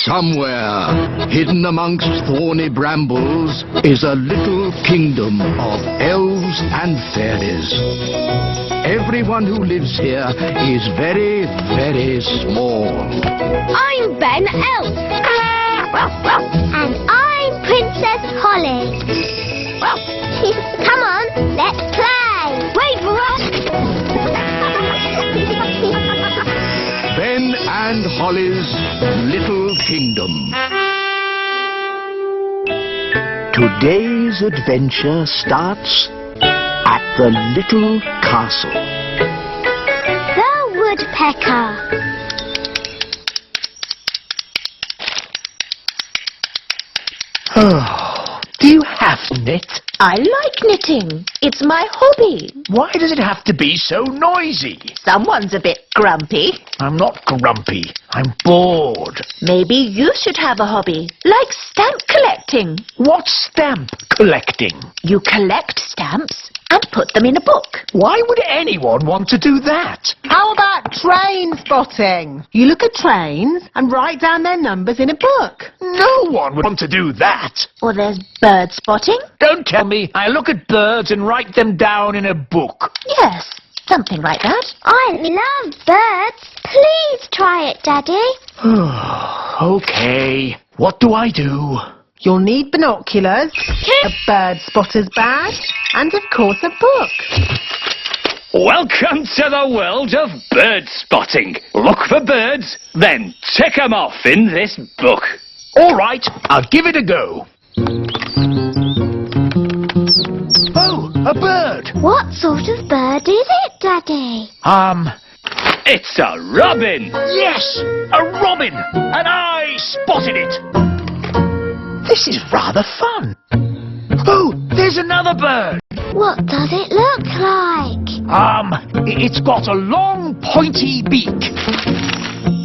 Somewhere, hidden amongst thorny brambles, is a little kingdom of elves and fairies. Everyone who lives here is very, very small. I'm Ben Elf. And I'm Princess Holly. Come on, let's play. Wait for us. Ben and Holly's Little Kingdom. Today's adventure starts at the little castle. The Woodpecker. Oh, do you have to knit? I like knitting. It's my hobby. Why does it have to be so noisy? Someone's a bit grumpy. I'm not grumpy. I'm bored. Maybe you should have a hobby, like stamp collecting. What's stamp collecting? You collect stamps and put them in a book. Why would anyone want to do that? How about train spotting? You look at trains and write down their numbers in a book. No one would want to do that. Or there's bird spotting. Don't tell me I look at birds and write them down in a book. Yes, something like that. I love birds. Please try it, Daddy. Okay, what do I do? You'll need binoculars, a bird spotter's badge, and of course a book. Welcome to the world of bird spotting. Look for birds, then tick 'em off in this book. All right, I'll give it a go. Oh, a bird. What sort of bird is it, Daddy? It's a robin. Yes, a robin, and I spotted it. This is rather fun. Oh, there's another bird. What does it look like? It's got a long, pointy beak.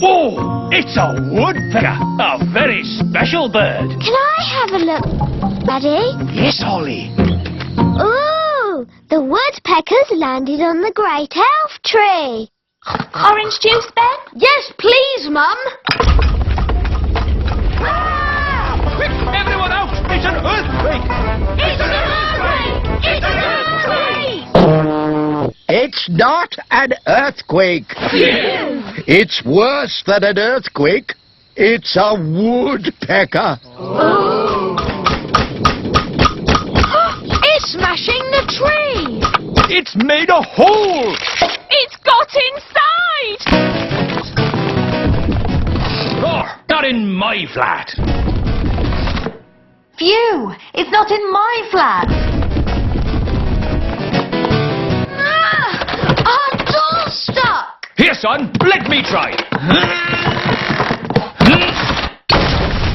Oh, it's a woodpecker. A very special bird. Can I have a look, Daddy? Yes, Holly. Ooh, the woodpeckers landed on the great elf tree. Orange juice, Ben? Yes, please, Mum. Quick, everyone out! It's an earthquake! It's an earthquake! It's an earthquake! It's not an earthquake. It's worse than an earthquake. It's a woodpecker. It's smashing the tree. It's made a hole! It's got inside! Oh, not in my flat. Phew! It's not in my flat. Our door's stuck. Here, son, let me try.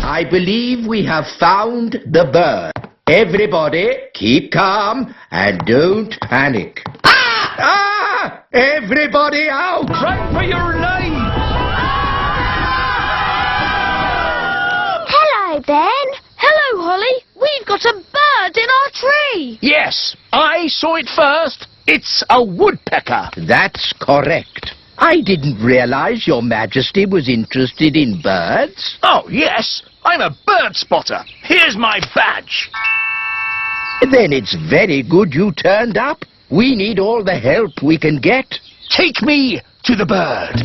I believe we have found the bird. Everybody, keep calm and don't panic. Ah! Everybody out! Run for your lives! Hello, Ben. Hello, Holly. We've got a bird in our tree. Yes, I saw it first. It's a woodpecker. That's correct. I didn't realize Your Majesty was interested in birds. Oh, yes, I'm a bird spotter. Here's my badge. Then it's very good you turned up. We need all the help we can get. Take me to the bird.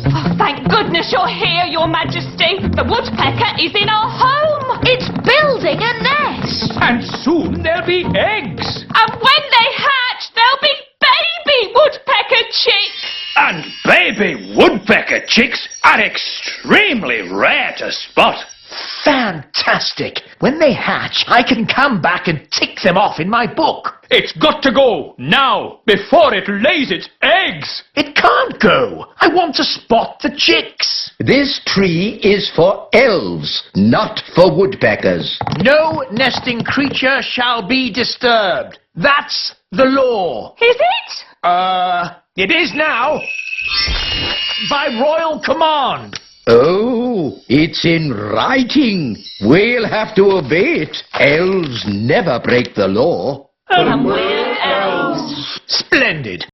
Oh, thank goodness you're here, Your Majesty. The woodpecker is in our home. It's building a nest. And soon there'll be eggs. And when they hatch, there'll be baby woodpecker chicks. And baby woodpecker chicks are extremely rare to spot. Fantastic. When they hatch, I can come back and tick them off in my book. It's got to go now, before it lays its eggs. It can't go. I want to spot the chicks. This tree is for elves, not for woodpeckers. No nesting creature shall be disturbed. That's the law. Is it? It is now. By royal command. Oh, it's in writing. We'll have to obey it. Elves never break the law. And we're elves. Splendid.